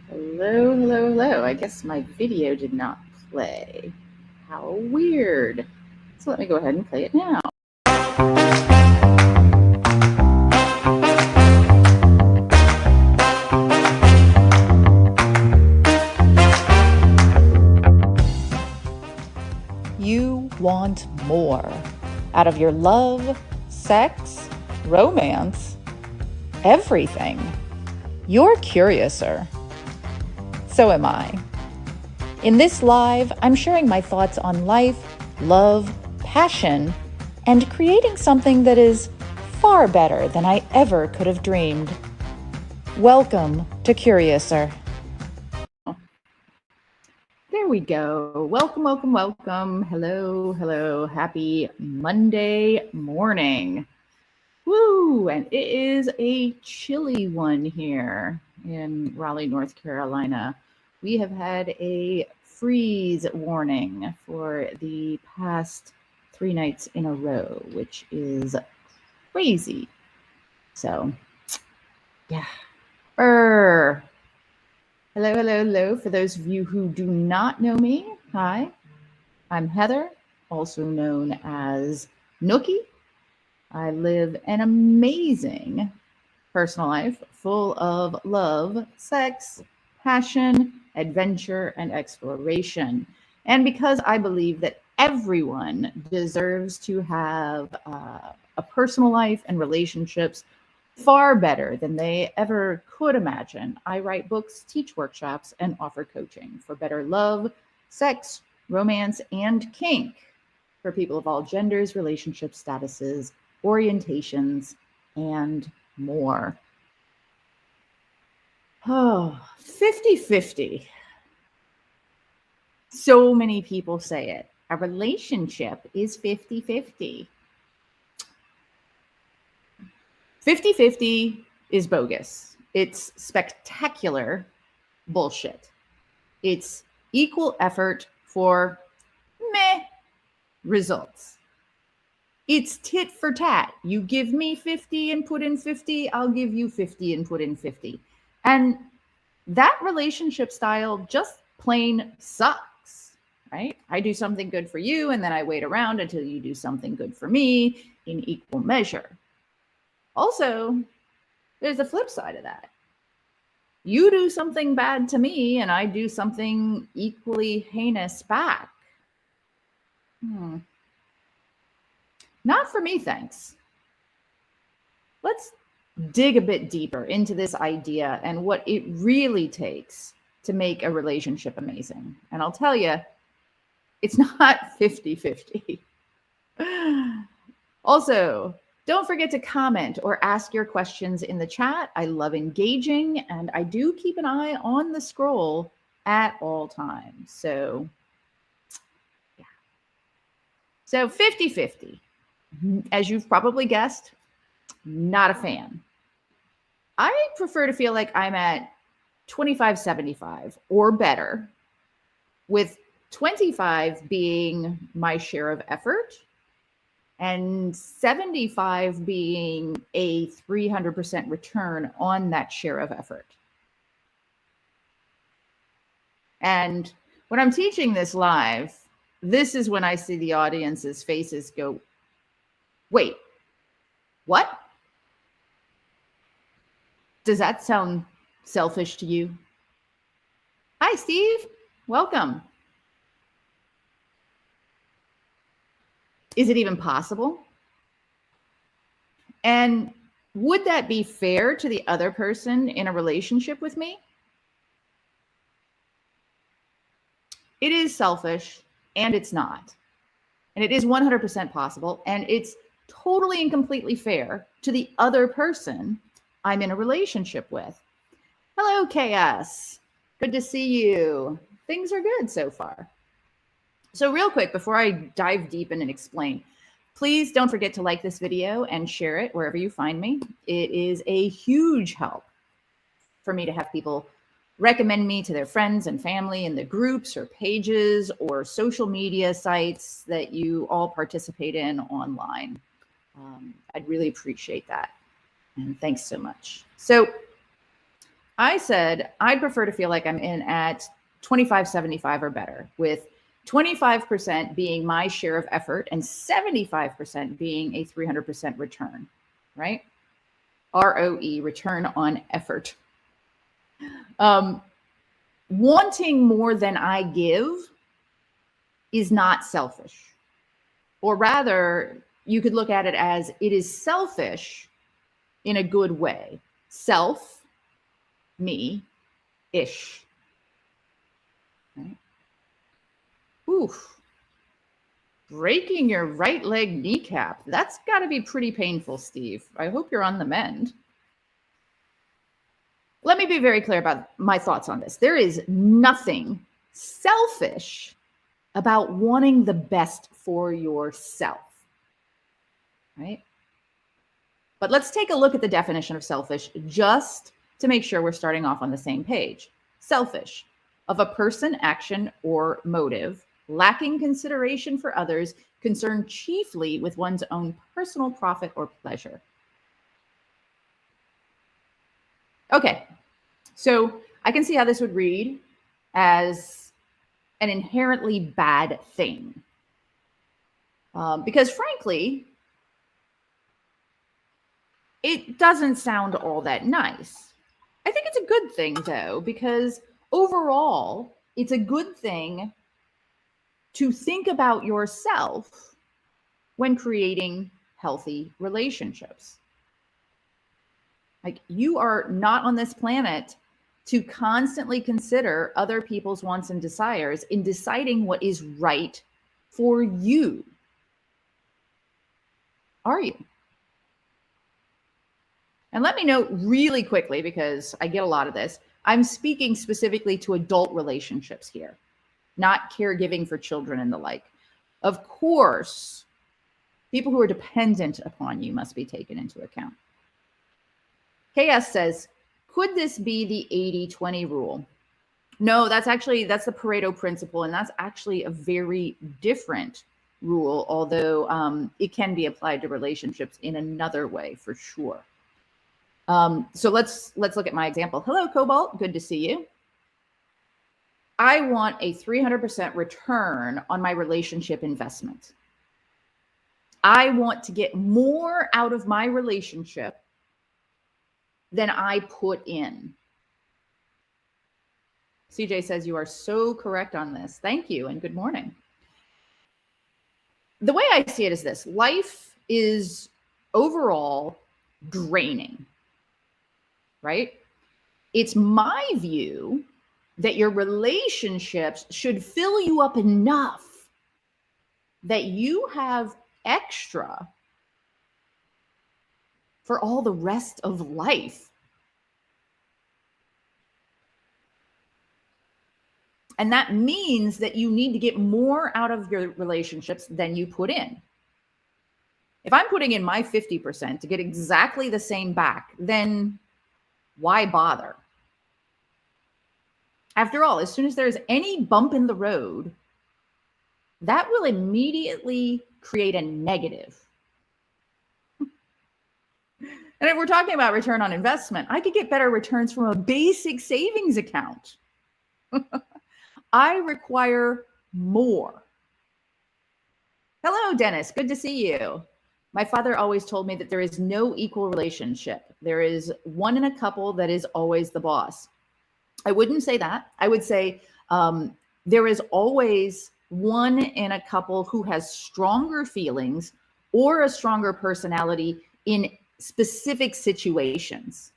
Hello, hello, hello. I guess my video did not play. How weird. So let me go ahead and play it now. You want more out of your love, sex, romance, everything. You're curiouser. So am I. In this live, I'm sharing my thoughts on life, love, passion, and creating something that is far better than I ever could have dreamed. Welcome to Curiouser. There we go. Welcome, welcome, welcome. Hello, hello. Happy Monday morning. Woo! And it is a chilly one here in Raleigh, North Carolina. We have had a freeze warning for the past 3 nights in a row, which is crazy. So, yeah. Hello, hello, hello. For those of you who do not know me, hi. I'm Heather, also known as Nookie. I live an amazing personal life full of love, sex, passion, adventure, and exploration. And because I believe that everyone deserves to have a personal life and relationships far better than they ever could imagine, I write books, teach workshops, and offer coaching for better love, sex, romance, and kink for people of all genders, relationship statuses, orientations, and more. Oh, 50-50. So many people say it. A relationship is 50-50. 50-50 is bogus. It's spectacular bullshit. It's equal effort for meh results. It's tit for tat. You give me 50 and put in 50, I'll give you 50 and put in 50. And that relationship style just plain sucks, right? I do something good for you, and then I wait around until you do something good for me in equal measure. Also, there's the flip side of that. You do something bad to me, and I do something equally heinous back. Not for me, thanks. Let's dig a bit deeper into this idea and what it really takes to make a relationship amazing. And I'll tell you, it's not 50-50. Also, don't forget to comment or ask your questions in the chat. I love engaging, and I do keep an eye on the scroll at all times. So, yeah. So 50-50, as you've probably guessed, not a fan. I prefer to feel like I'm at 25-75 or better, with 25 being my share of effort and 75 being a 300% return on that share of effort. And when I'm teaching this live, this is when I see the audience's faces go, wait, what? Does that sound selfish to you? Hi, Steve. Welcome. Is it even possible? And would that be fair to the other person in a relationship with me? It is selfish, and it's not. And it is 100% possible, and it's totally and completely fair to the other person I'm in a relationship with. Hello, KS. Good to see you. Things are good so far. So real quick, before I dive deep in and explain, please don't forget to like this video and share it wherever you find me. It is a huge help for me to have people recommend me to their friends and family in the groups or pages or social media sites that you all participate in online. I'd really appreciate that. And thanks so much. So I said I'd prefer to feel like I'm in at 25-75 or better, with 25% being my share of effort and 75% being a 300% return, right? ROE, return on effort. Wanting more than I give is not selfish. Or rather, you could look at it as it is selfish in a good way. Self, me, ish. Right? Oof. Breaking your right leg kneecap. That's got to be pretty painful, Steve. I hope you're on the mend. Let me be very clear about my thoughts on this. There is nothing selfish about wanting the best for yourself, right? But let's take a look at the definition of selfish just to make sure we're starting off on the same page. Selfish, of a person, action, or motive, lacking consideration for others, concerned chiefly with one's own personal profit or pleasure. Okay, so I can see how this would read as an inherently bad thing. Because frankly, it doesn't sound all that nice. I think it's a good thing, though, because overall, it's a good thing to think about yourself when creating healthy relationships. Like, you are not on this planet to constantly consider other people's wants and desires in deciding what is right for you. Are you? And let me note really quickly, because I get a lot of this, I'm speaking specifically to adult relationships here, not caregiving for children and the like. Of course, people who are dependent upon you must be taken into account. KS says, could this be the 80-20 rule? No, that's the Pareto principle, and that's actually a very different rule, although it can be applied to relationships in another way for sure. So let's look at my example. Hello, Cobalt. Good to see you. I want a 300% return on my relationship investment. I want to get more out of my relationship than I put in. CJ says you are so correct on this. Thank you and good morning. The way I see it is this: life is overall draining, right? It's my view that your relationships should fill you up enough that you have extra for all the rest of life. And that means that you need to get more out of your relationships than you put in. If I'm putting in my 50% to get exactly the same back, then why bother? After all, as soon as there's any bump in the road, that will immediately create a negative. And if we're talking about return on investment, I could get better returns from a basic savings account. I require more. Hello, Dennis. Good to see you. My father always told me that there is no equal relationship. There is one in a couple that is always the boss. I wouldn't say that. I would say there is always one in a couple who has stronger feelings or a stronger personality in specific situations,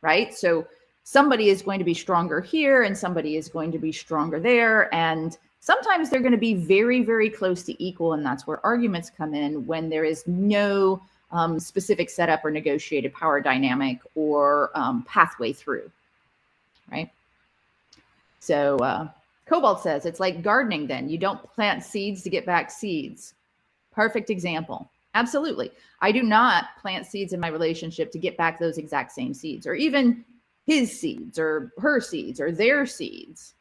right? So somebody is going to be stronger here and somebody is going to be stronger there. And sometimes they're going to be very, very close to equal. And that's where arguments come in, when there is no specific setup or negotiated power dynamic or pathway through, right? So Cobalt says, it's like gardening then. You don't plant seeds to get back seeds. Perfect example. Absolutely. I do not plant seeds in my relationship to get back those exact same seeds, or even his seeds or her seeds or their seeds.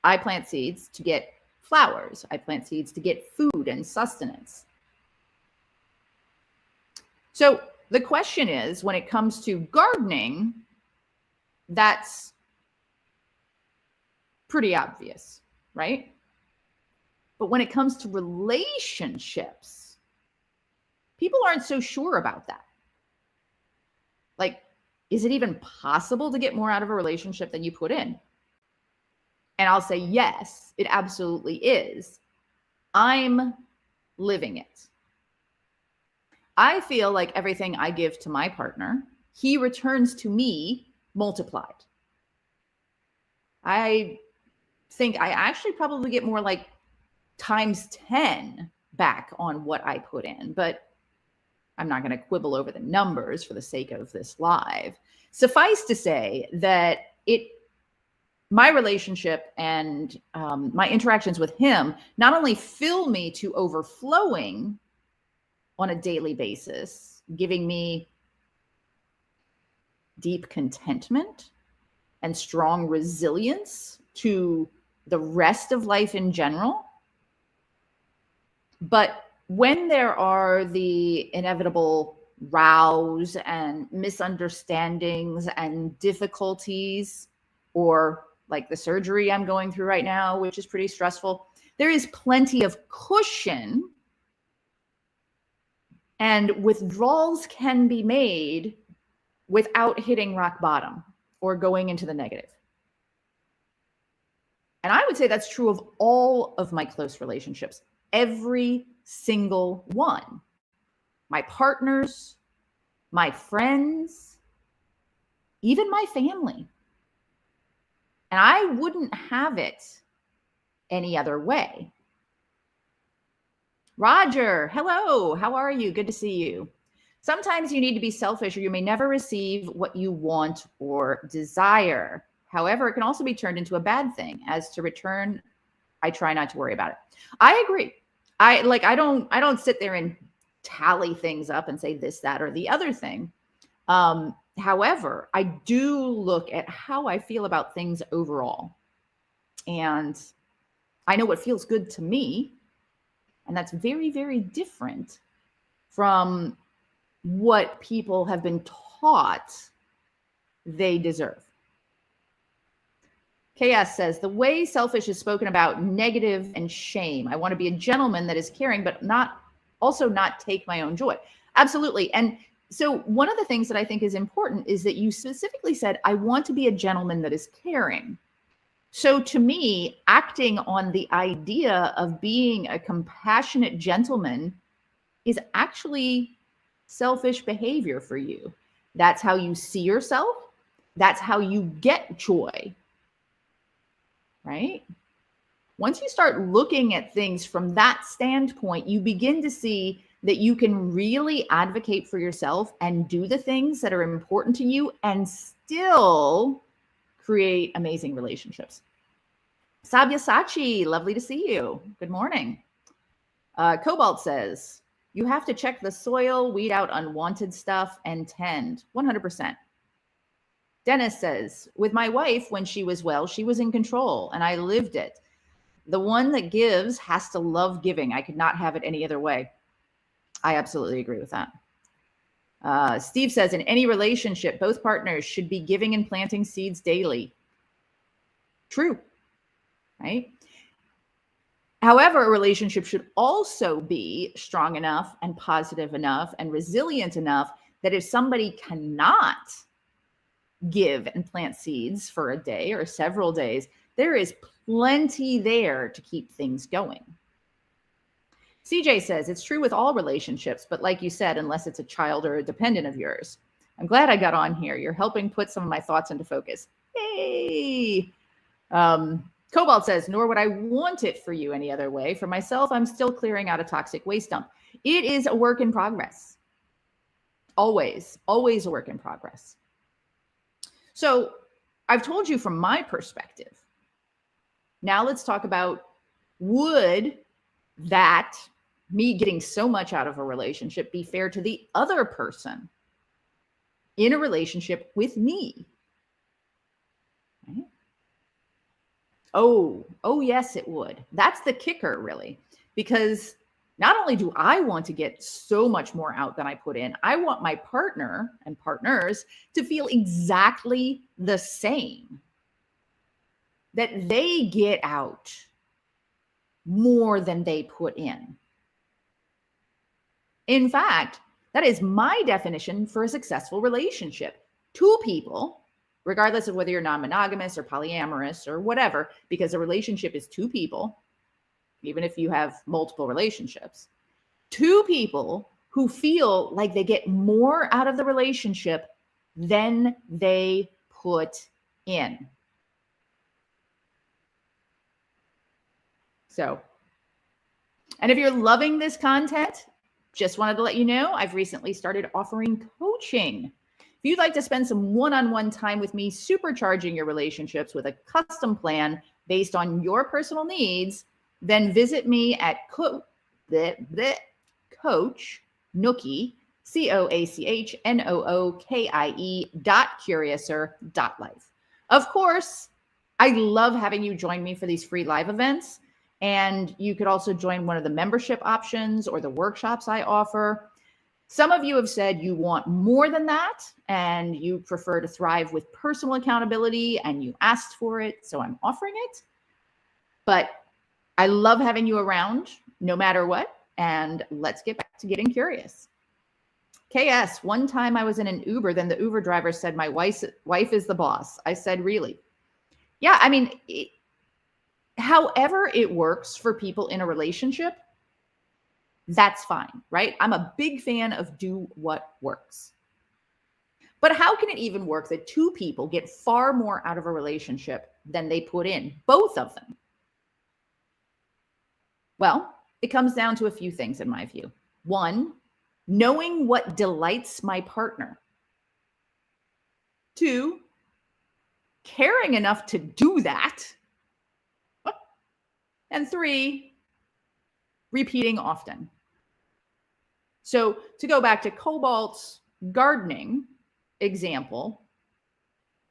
I plant seeds to get flowers. I plant seeds to get food and sustenance. So the question is, when it comes to gardening, That's pretty obvious, right? But when it comes to relationships, people aren't so sure about that. Like, is it even possible to get more out of a relationship than you put in? And I'll say, yes, it absolutely is. I'm living it. I feel like everything I give to my partner, he returns to me multiplied. I think I actually probably get more like times 10 back on what I put in, but I'm not going to quibble over the numbers for the sake of this live. Suffice to say that my relationship and my interactions with him not only fill me to overflowing on a daily basis, giving me deep contentment and strong resilience to the rest of life in general. But when there are the inevitable rows and misunderstandings and difficulties, or like the surgery I'm going through right now, which is pretty stressful, there is plenty of cushion and withdrawals can be made without hitting rock bottom or going into the negative. And I would say that's true of all of my close relationships, every single one. My partners, my friends, even my family. And I wouldn't have it any other way. Roger, hello, how are you? Good to see you. Sometimes you need to be selfish or you may never receive what you want or desire. However, it can also be turned into a bad thing. As to return, I try not to worry about it. I agree. I don't sit there and tally things up and say this, that, or the other thing. However, I do look at how I feel about things overall. And I know what feels good to me. And that's very, very different from what people have been taught they deserve. KS says, the way selfish is spoken about, negative and shame. I want to be a gentleman that is caring, but not take my own joy. Absolutely. And so one of the things that I think is important is that you specifically said, I want to be a gentleman that is caring. So to me, acting on the idea of being a compassionate gentleman is actually selfish behavior for you. That's how you see yourself. That's how you get joy, right? Once you start looking at things from that standpoint, you begin to see that you can really advocate for yourself and do the things that are important to you and still create amazing relationships. Sabyasachi, lovely to see you. Good morning. Cobalt says, you have to check the soil, weed out unwanted stuff, and tend. 100%. Dennis says, with my wife, when she was well, she was in control, and I lived it. The one that gives has to love giving. I could not have it any other way. I absolutely agree with that. Steve says, in any relationship, both partners should be giving and planting seeds daily. True, right? However, a relationship should also be strong enough and positive enough and resilient enough that if somebody cannot give and plant seeds for a day or several days, there is plenty there to keep things going. CJ says, it's true with all relationships, but like you said, unless it's a child or a dependent of yours. I'm glad I got on here. You're helping put some of my thoughts into focus. Yay! Cobalt says, nor would I want it for you any other way. For myself, I'm still clearing out a toxic waste dump. It is a work in progress. Always a work in progress. So I've told you from my perspective. Now let's talk about, would that, me getting so much out of a relationship, be fair to the other person in a relationship with me? Right? Oh, yes, it would. That's the kicker, really, because Not only do I want to get so much more out than I put in, I want my partner and partners to feel exactly the same, that they get out more than they put in. In fact, that is my definition for a successful relationship. Two people, regardless of whether you're non-monogamous or polyamorous or whatever, because a relationship is two people, even if you have multiple relationships, two people who feel like they get more out of the relationship than they put in. So, and if you're loving this content, just wanted to let you know, I've recently started offering coaching. If you'd like to spend some one-on-one time with me, supercharging your relationships with a custom plan based on your personal needs, then visit me at Coach Nookie, CoachNookie.Curiouser.Life. Of course, I love having you join me for these free live events. And you could also join one of the membership options or the workshops I offer. Some of you have said you want more than that and you prefer to thrive with personal accountability and you asked for it, so I'm offering it. But I love having you around no matter what, and let's get back to getting curious. KS, one time I was in an Uber, then the Uber driver said, my wife is the boss. I said, really? Yeah, I mean, however it works for people in a relationship, that's fine, right? I'm a big fan of do what works. But how can it even work that two people get far more out of a relationship than they put in, both of them? Well, it comes down to a few things in my view. One, knowing what delights my partner. Two, caring enough to do that. And three, repeating often. So to go back to Cobalt's gardening example,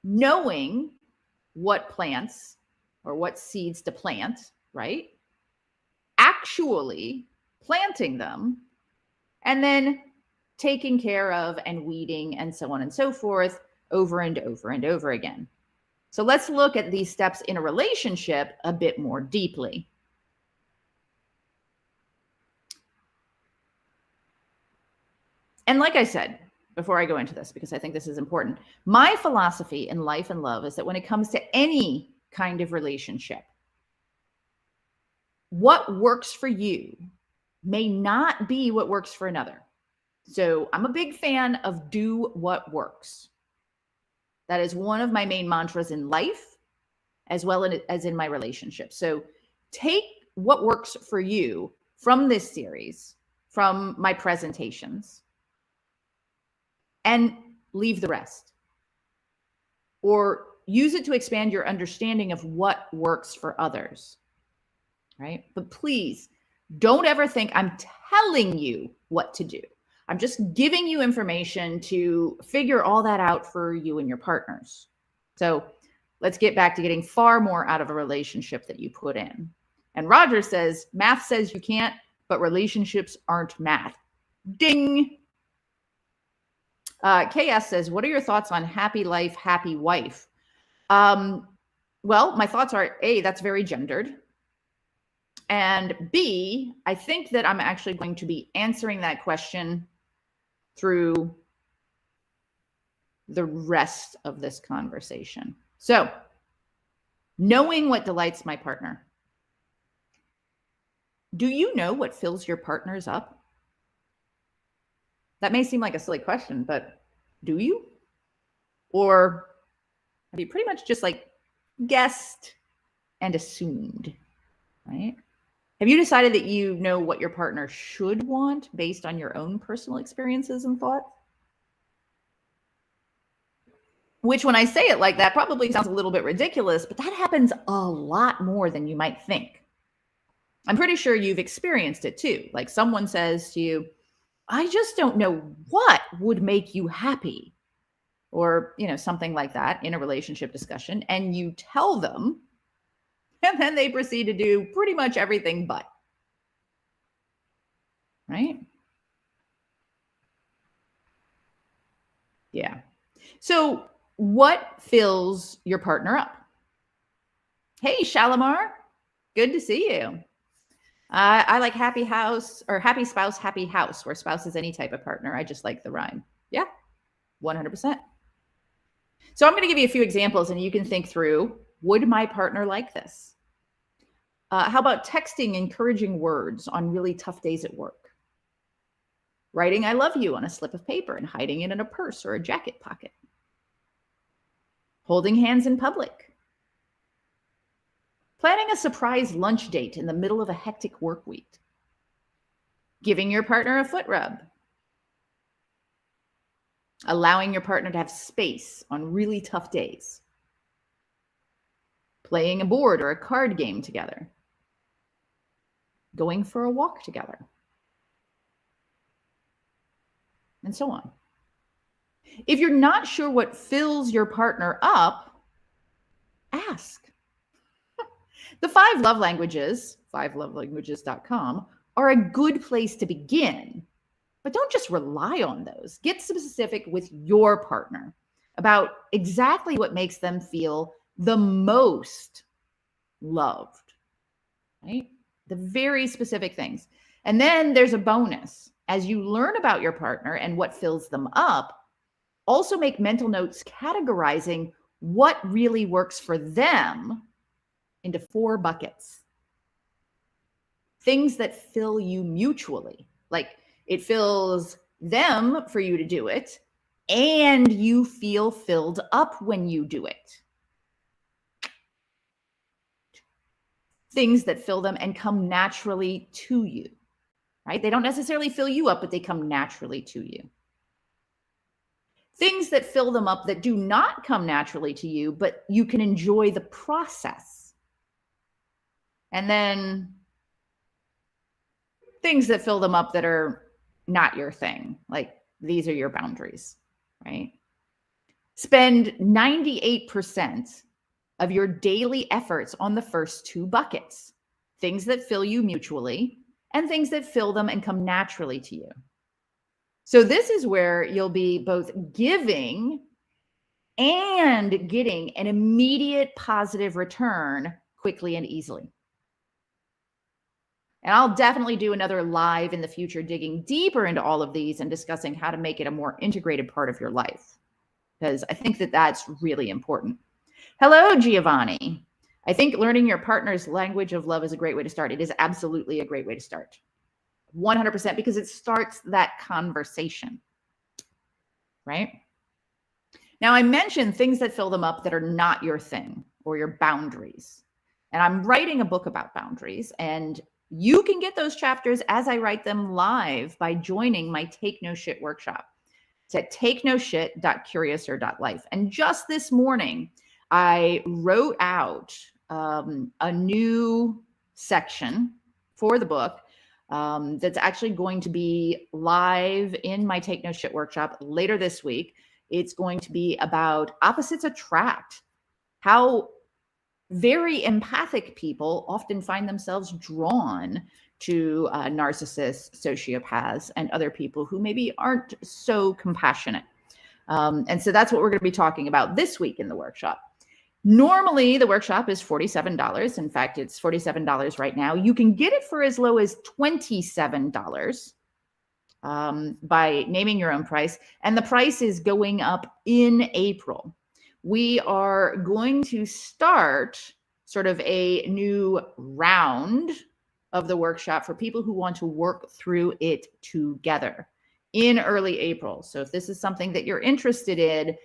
knowing what plants or what seeds to plant, right? Actually planting them and then taking care of and weeding and so on and so forth over and over and over again. So let's look at these steps in a relationship a bit more deeply. And like I said, before I go into this, because I think this is important, my philosophy in life and love is that when it comes to any kind of relationship, what works for you may not be what works for another. So I'm a big fan of do what works. That is one of my main mantras in life, as well as in my relationship. So take what works for you from this series, from my presentations, and leave the rest. Or use it to expand your understanding of what works for others, right? But please don't ever think I'm telling you what to do. I'm just giving you information to figure all that out for you and your partners. So let's get back to getting far more out of a relationship that you put in. And Roger says, math says you can't, but relationships aren't math. Ding. KS says, what are your thoughts on happy life, happy wife? Well, my thoughts are, A, that's very gendered. And B, I think that I'm actually going to be answering that question through the rest of this conversation. So, knowing what delights my partner. Do you know what fills your partners up? That may seem like a silly question, but do you? Or have you pretty much just like guessed and assumed, right? Have you decided that you know what your partner should want based on your own personal experiences and thoughts? Which, when I say it like that, probably sounds a little bit ridiculous, but that happens a lot more than you might think. I'm pretty sure you've experienced it too. Like someone says to you, I just don't know what would make you happy, or, you know, something like that in a relationship discussion, and you tell them, and then they proceed to do pretty much everything but. right? Yeah. So what fills your partner up? Hey, Shalimar. Good to see you. I like happy house or happy spouse, happy house, where spouse is any type of partner. I just like the rhyme. Yeah, 100%. So I'm going to give you a few examples and you can think through, would my partner like this? How about texting encouraging words on really tough days at work? Writing I love you on a slip of paper and hiding it in a purse or a jacket pocket? Holding hands in public? Planning a surprise lunch date in the middle of a hectic work week? Giving your partner a foot rub? Allowing your partner to have space on really tough days? Playing a board or a card game together? Going for a walk together? And so on. If you're not sure what fills your partner up, ask. The 5 love languages, 5lovelanguages.com, are a good place to begin. But don't just rely on those. Get specific with your partner about exactly what makes them feel the most loved, right? The very specific things. And then there's a bonus. As you learn about your partner and what fills them up, also make mental notes categorizing what really works for them into 4 buckets. Things that fill you mutually, like it fills them for you to do it, and you feel filled up when you do it. Things that fill them and come naturally to you, right? They don't necessarily fill you up, but they come naturally to you. Things that fill them up that do not come naturally to you, but you can enjoy the process. And then things that fill them up that are not your thing, like these are your boundaries, right? Spend 98% of your daily efforts on the first 2 buckets, things that fill you mutually and things that fill them and come naturally to you. So this is where you'll be both giving and getting an immediate positive return quickly and easily. And I'll definitely do another live in the future, digging deeper into all of these and discussing how to make it a more integrated part of your life, because I think that that's really important. Hello, Giovanni. I think learning your partner's language of love is a great way to start. It is absolutely a great way to start. 100%, because it starts that conversation, right? Now, I mentioned things that fill them up that are not your thing or your boundaries. And I'm writing a book about boundaries, and you can get those chapters as I write them live by joining my Take No Shit workshop. It's at takenoshit.Curiouser.Life. And just this morning, I wrote out a new section for the book that's actually going to be live in my Take No Shit workshop later this week. It's going to be about opposites attract, how very empathic people often find themselves drawn to narcissists, sociopaths, and other people who maybe aren't so compassionate. And so that's what we're going to be talking about this week in the workshop. Normally, the workshop is $47. In fact, it's $47 right now. You can get it for as low as $27 by naming your own price. And the price is going up in April. We are going to start sort of a new round of the workshop for people who want to work through it together in early April. So if this is something that you're interested in,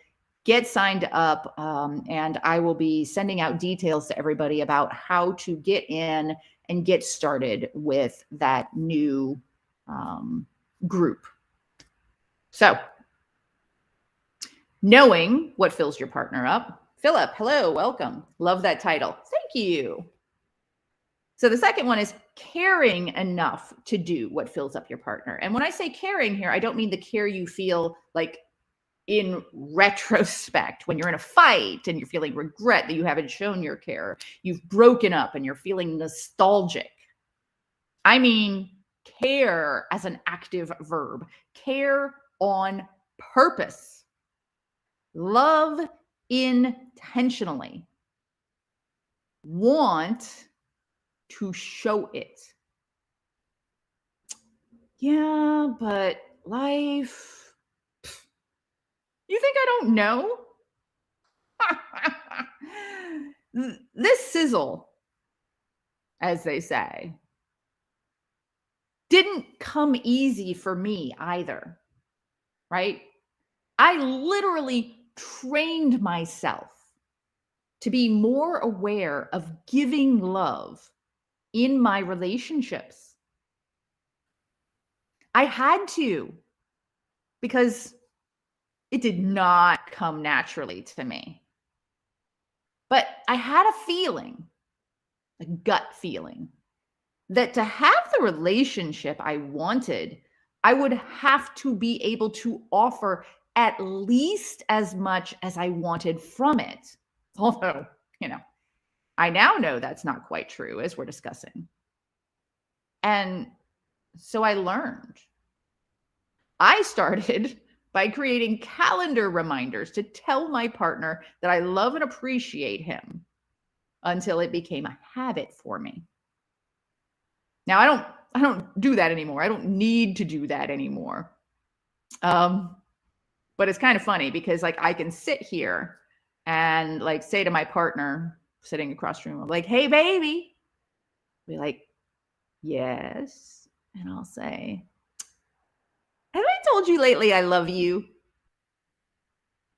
get signed up, and I will be sending out details to everybody about how to get in and get started with that new group. So, knowing what fills your partner up. Philip, hello, welcome. Love that title. Thank you. So the second one is caring enough to do what fills up your partner. And when I say caring here, I don't mean the care you feel like in retrospect, when you're in a fight and you're feeling regret that you haven't shown your care, you've broken up and you're feeling nostalgic. I mean, care as an active verb. Care on purpose. Love intentionally. Want to show it. Yeah, but life. You think I don't know? This sizzle, as they say, didn't come easy for me either, right? I literally trained myself to be more aware of giving love in my relationships. I had to, because it did not come naturally to me. But I had a feeling, a gut feeling, that to have the relationship I wanted, I would have to be able to offer at least as much as I wanted from it. Although, I now know that's not quite true, as we're discussing. And so I learned. I started by creating calendar reminders to tell my partner that I love and appreciate him until it became a habit for me. Now, I don't do that anymore. I don't need to do that anymore. But it's kind of funny because like I can sit here and like say to my partner sitting across the room, I'm like, "Hey, baby." Be like, "Yes." And I'll say, "Have I told you lately I love you?"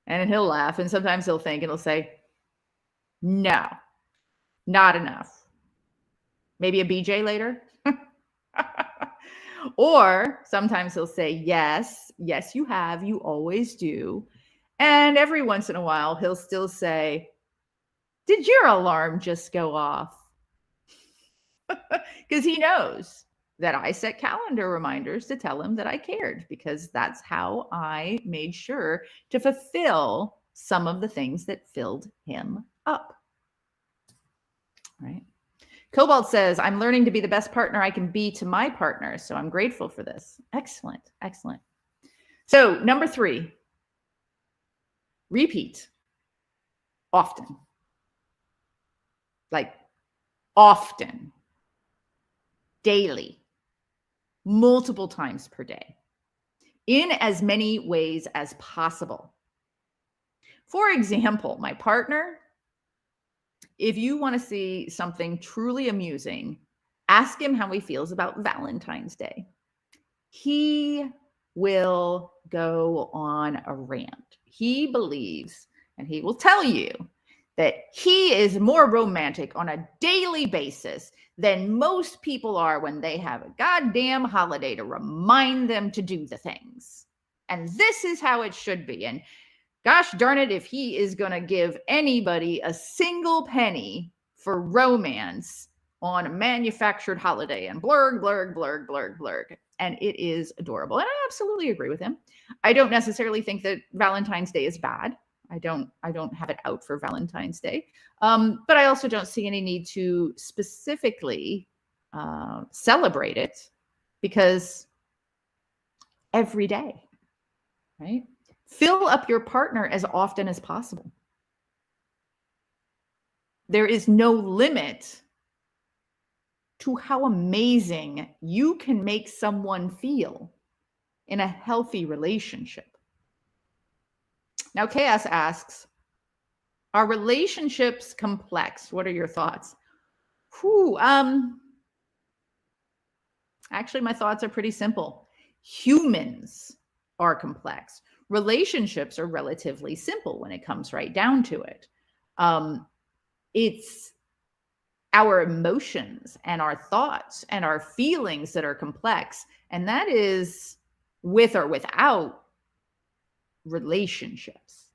And he'll laugh, and sometimes he'll think and he'll say, "No, not enough. Maybe a BJ later." Or sometimes he'll say, "Yes, yes, you have. You always do." And every once in a while, he'll still say, "Did your alarm just go off?" Because he knows that I set calendar reminders to tell him that I cared, because that's how I made sure to fulfill some of the things that filled him up. Right? Cobalt says, "I'm learning to be the best partner I can be to my partner, so I'm grateful for this." Excellent, excellent. So number 3, repeat often. Like often, daily, multiple times per day, in as many ways as possible. For example, my partner, if you want to see something truly amusing, ask him how he feels about Valentine's Day. He will go on a rant. He believes, and he will tell you, that he is more romantic on a daily basis than most people are when they have a goddamn holiday to remind them to do the things. And this is how it should be. And gosh darn it, if he is going to give anybody a single penny for romance on a manufactured holiday, and blurg, blurg, blurg, blurg, blurg. And it is adorable. And I absolutely agree with him. I don't necessarily think that Valentine's Day is bad. I don't have it out for Valentine's Day. But I also don't see any need to specifically celebrate it, because every day, right? Fill up your partner as often as possible. There is no limit to how amazing you can make someone feel in a healthy relationship. Now, Chaos asks, are relationships complex? What are your thoughts? Actually, my thoughts are pretty simple. Humans are complex. Relationships are relatively simple when it comes right down to it. It's our emotions and our thoughts and our feelings that are complex. And that is with or without relationships.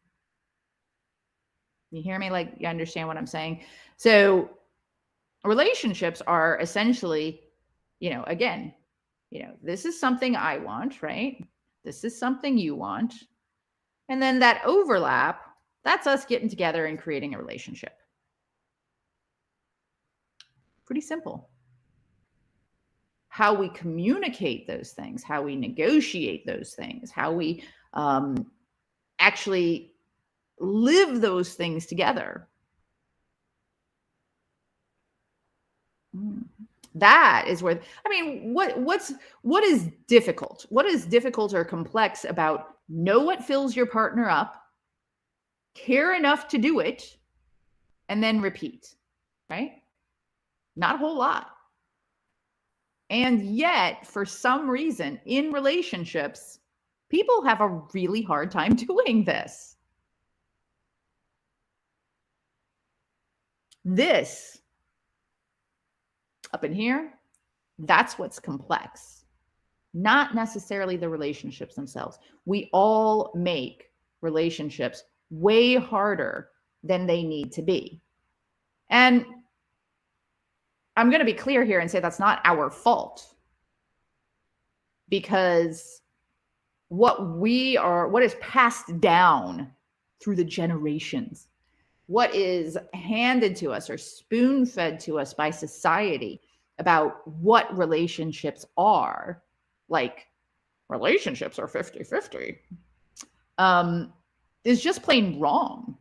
You hear me? Like, you understand what I'm saying? So relationships are essentially, again, this is something I want, right? This is something you want. And then that overlap, that's us getting together and creating a relationship. Pretty simple. how we communicate those things, how we negotiate those things, how we actually live those things together. That is where, I mean, what is difficult? What is difficult or complex about know what fills your partner up, care enough to do it, and then repeat, right? Not a whole lot. And yet, for some reason, in relationships, people have a really hard time doing this. This up in here, that's what's complex, not necessarily the relationships themselves. We all make relationships way harder than they need to be. And I'm going to be clear here and say that's not our fault, because what is passed down through the generations, what is handed to us or spoon-fed to us by society about what relationships are, like relationships are 50-50, is just plain wrong.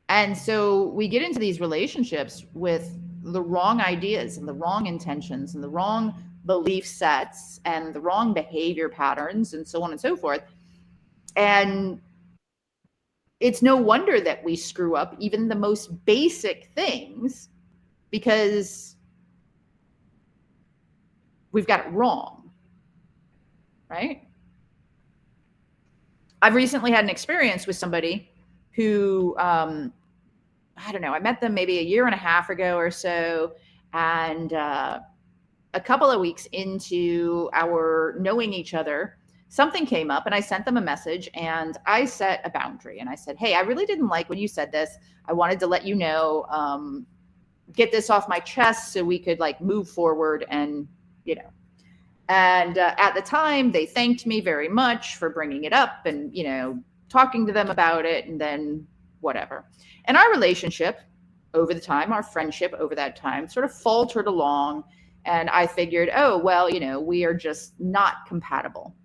And so we get into these relationships with the wrong ideas and the wrong intentions and the wrong belief sets and the wrong behavior patterns and so on and so forth. And it's no wonder that we screw up even the most basic things, because we've got it wrong, right? I've recently had an experience with somebody who, I don't know, I met them maybe a year and a half ago or so. And a couple of weeks into our knowing each other, something came up and I sent them a message and I set a boundary. And I said, hey, I really didn't like when you said this. I wanted to let you know, get this off my chest so we could like move forward and, you know. And at the time, they thanked me very much for bringing it up and, you know, talking to them about it, and then whatever. And our relationship over the time, our friendship over that time sort of faltered along. And I figured, oh, well, you know, we are just not compatible.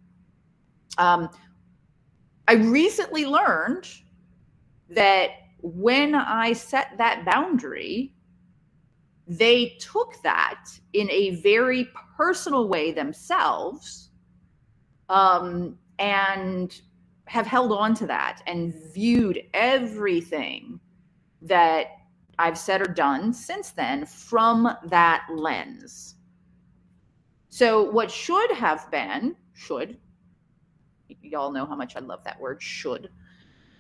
I recently learned that when I set that boundary, they took that in a very personal way themselves, and have held on to that and viewed everything that I've said or done since then from that lens. So what should have been, y'all know how much I love that word, should.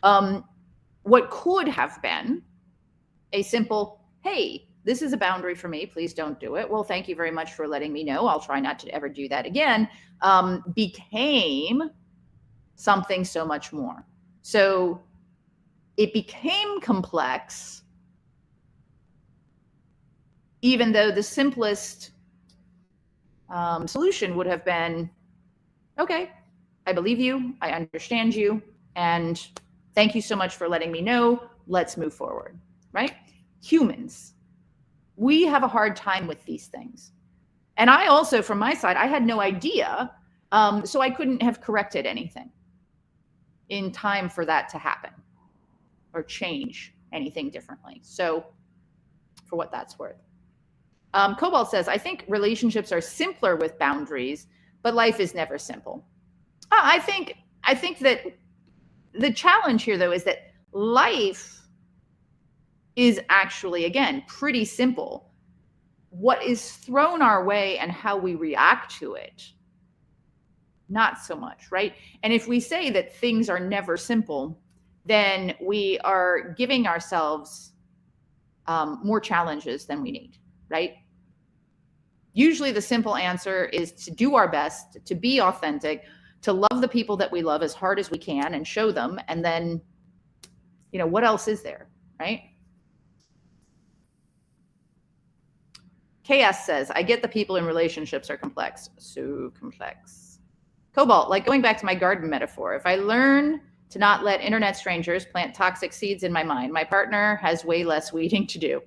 What could have been a simple, hey, this is a boundary for me, please don't do it. Well, thank you very much for letting me know. I'll try not to ever do that again. Became something so much more. So it became complex, even though the simplest solution would have been, okay, I believe you, I understand you, and thank you so much for letting me know. Let's move forward, right? Humans, we have a hard time with these things. And I also, from my side, I had no idea, so I couldn't have corrected anything in time for that to happen or change anything differently. So for what that's worth. Cobalt says, I think relationships are simpler with boundaries, but life is never simple. I think that the challenge here, though, is that life is actually, again, pretty simple. What is thrown our way and how we react to it, not so much, right? And if we say that things are never simple, then we are giving ourselves more challenges than we need, right? Usually the simple answer is to do our best, to be authentic, to love the people that we love as hard as we can and show them. And then, you know, what else is there, right? KS says, I get the people in relationships are complex. So complex. Cobalt, like going back to my garden metaphor, if I learn to not let internet strangers plant toxic seeds in my mind, my partner has way less weeding to do.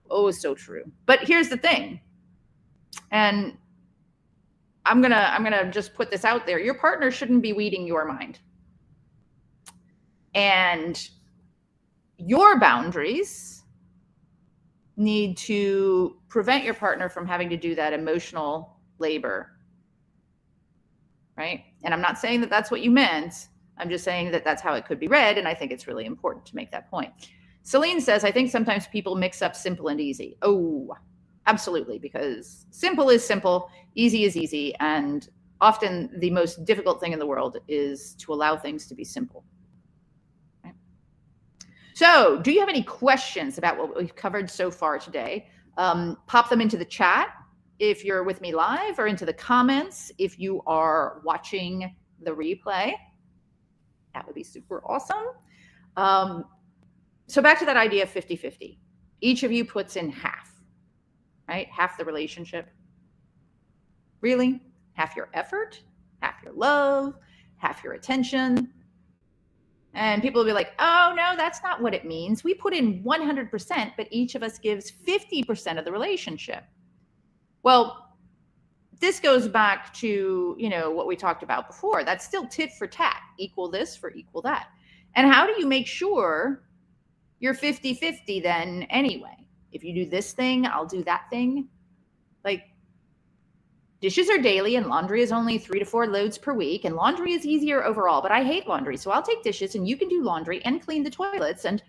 Oh, so true. But here's the thing. And I'm gonna just put this out there. Your partner shouldn't be reading your mind. And your boundaries need to prevent your partner from having to do that emotional labor, right? And I'm not saying that that's what you meant. I'm just saying that that's how it could be read, and I think it's really important to make that point. Celine says, I think sometimes people mix up simple and easy. Oh, absolutely, because simple is simple, easy is easy, and often the most difficult thing in the world is to allow things to be simple. Okay. So, do you have any questions about what we've covered so far today? Pop them into the chat if you're with me live, or into the comments if you are watching the replay. That would be super awesome. So back to that idea of 50-50. Each of you puts in half, right? Half the relationship. Really? Half your effort, half your love, half your attention. And people will be like, oh, no, that's not what it means. We put in 100%, but each of us gives 50% of the relationship. Well, this goes back to, what we talked about before. That's still tit for tat, equal this for equal that. And how do you make sure you're 50-50 then anyway? If you do this thing, I'll do that thing. Like, dishes are daily and laundry is only 3 to 4 loads per week. And laundry is easier overall, but I hate laundry. So I'll take dishes and you can do laundry and clean the toilets. And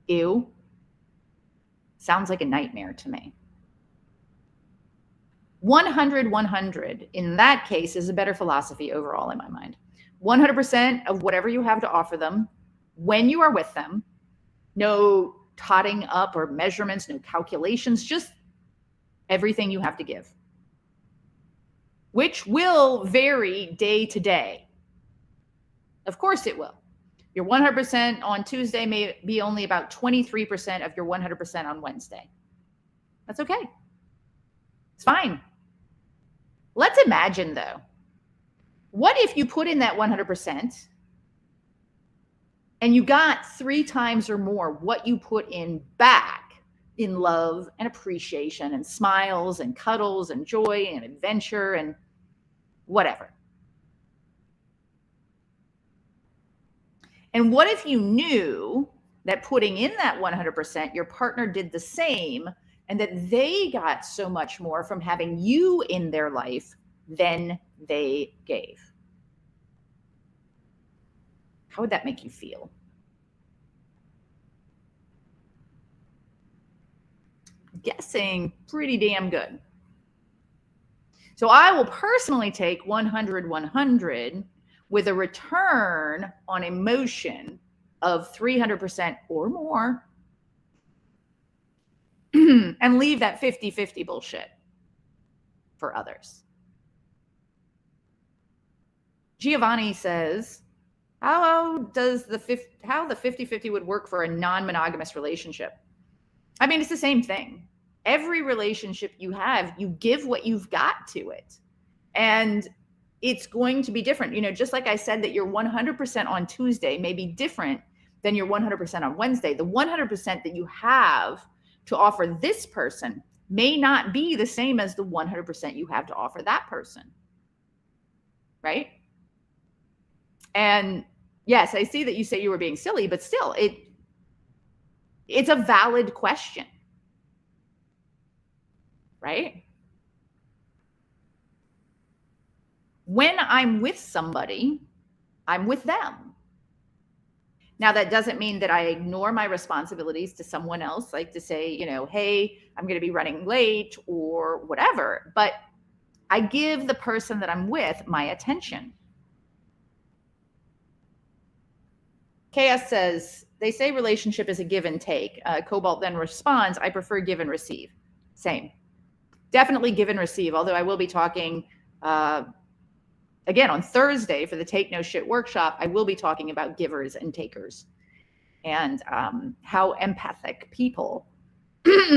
ew, sounds like a nightmare to me. 100-100 in that case is a better philosophy overall in my mind. 100% of whatever you have to offer them when you are with them. No totting up or measurements, no calculations, just everything you have to give, which will vary day to day. Of course it will. Your 100% on Tuesday may be only about 23% of your 100% on Wednesday. That's okay. It's fine. Let's imagine, though, what if you put in that 100% and you got 3 times or more what you put in back in love and appreciation and smiles and cuddles and joy and adventure and whatever? And what if you knew that putting in that 100%, your partner did the same, and that they got so much more from having you in their life than they gave? How would that make you feel? I'm guessing pretty damn good. So I will personally take 100-100 with a return on emotion of 300% or more, and leave that 50-50 bullshit for others. Giovanni says, how the 50-50 would work for a non-monogamous relationship? I mean, it's the same thing. Every relationship you have, you give what you've got to it. And it's going to be different. Just like I said that your 100% on Tuesday may be different than your 100% on Wednesday. The 100% that you have to offer this person may not be the same as the 100% you have to offer that person. Right? And yes, I see that you say you were being silly, but still, it's a valid question. Right? When I'm with somebody, I'm with them. Now, that doesn't mean that I ignore my responsibilities to someone else, like to say, hey, I'm going to be running late or whatever, but I give the person that I'm with my attention. Chaos says, they say relationship is a give and take. Cobalt then responds, I prefer give and receive. Same. Definitely give and receive, although I will be talking again on Thursday for the Take No Shit workshop. I will be talking about givers and takers, and how empathic people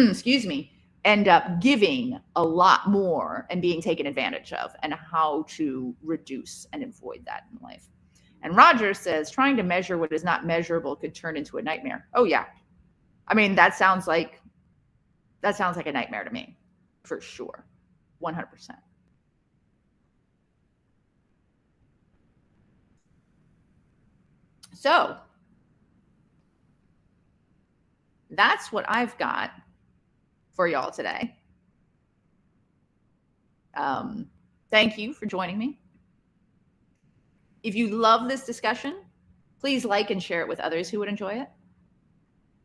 excuse me, end up giving a lot more and being taken advantage of, and how to reduce and avoid that in life. And Roger says, trying to measure what is not measurable could turn into a nightmare. Oh yeah. I mean, that sounds like That sounds like a nightmare to me, for sure. 100%. So that's what I've got for y'all today. Thank you for joining me. If you love this discussion, please like and share it with others who would enjoy it.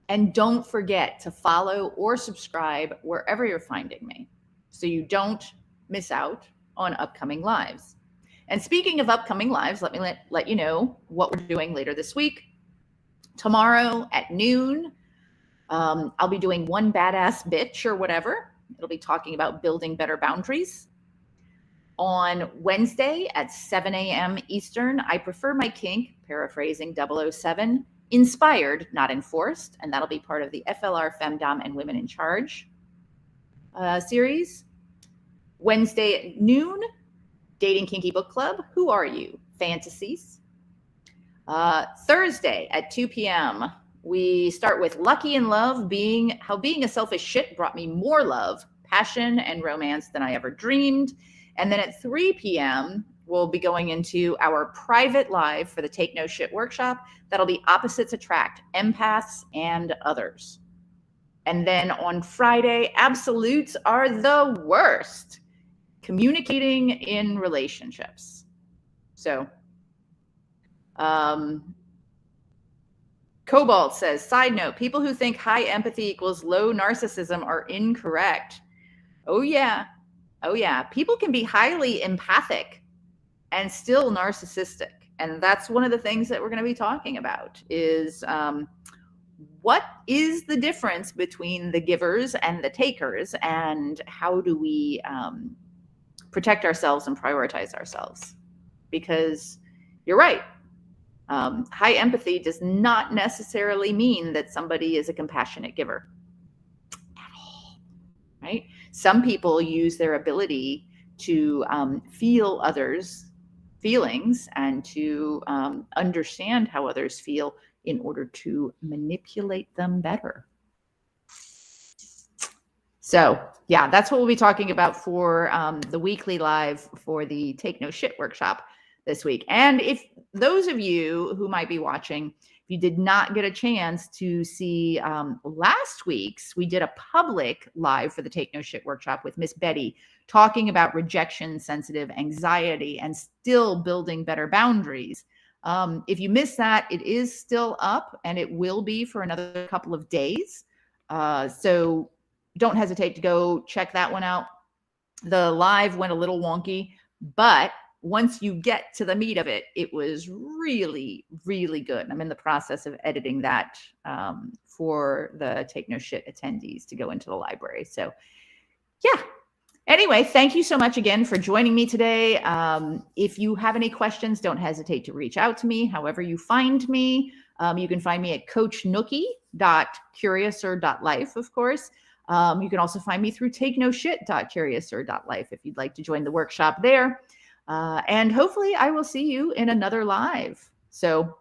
And don't forget to follow or subscribe wherever you're finding me so you don't miss out on upcoming lives. And speaking of upcoming lives, let me let you know what we're doing later this week. Tomorrow at noon, I'll be doing One Badass Bitch or whatever. It'll be talking about building better boundaries. On Wednesday at 7 a.m. Eastern, I prefer my kink, paraphrasing 007, inspired, not enforced, and that'll be part of the FLR Femdom and Women in Charge series. Wednesday at noon, Dating Kinky Book Club, Who Are You? Fantasies. Thursday at 2 p.m., we start with Lucky in Love, how being a selfish shit brought me more love, passion, and romance than I ever dreamed. And then at 3 p.m., we'll be going into our private live for the Take No Shit workshop. That'll be Opposites Attract, Empaths and Others. And then on Friday, Absolutes Are the Worst, Communicating in Relationships. So, Cobalt says, side note, people who think high empathy equals low narcissism are incorrect. Oh, yeah. Oh, yeah. People can be highly empathic and still narcissistic. And that's one of the things that we're going to be talking about is what is the difference between the givers and the takers, and how do we protect ourselves and prioritize ourselves? Because you're right. High empathy does not necessarily mean that somebody is a compassionate giver at all, right? Some people use their ability to feel others' feelings and to understand how others feel in order to manipulate them better. So yeah, that's what we'll be talking about for the weekly live for the Take No Shit workshop this week. And if those of you who might be watching, if you did not get a chance to see last week's, we did a public live for the Take No Shit workshop with Miss Betty talking about rejection, sensitive anxiety, and still building better boundaries. If you missed that, it is still up and it will be for another couple of days. So don't hesitate to go check that one out. The live went a little wonky, but once you get to the meat of it, it was really, really good. I'm in the process of editing that for the Take No Shit attendees to go into the library. So yeah. Anyway, thank you so much again for joining me today. If you have any questions, don't hesitate to reach out to me. However you find me, you can find me at coachnookie.Curiouser.Life, of course. You can also find me through takenoshit.Curiouser.Life if you'd like to join the workshop there. And hopefully I will see you in another live. So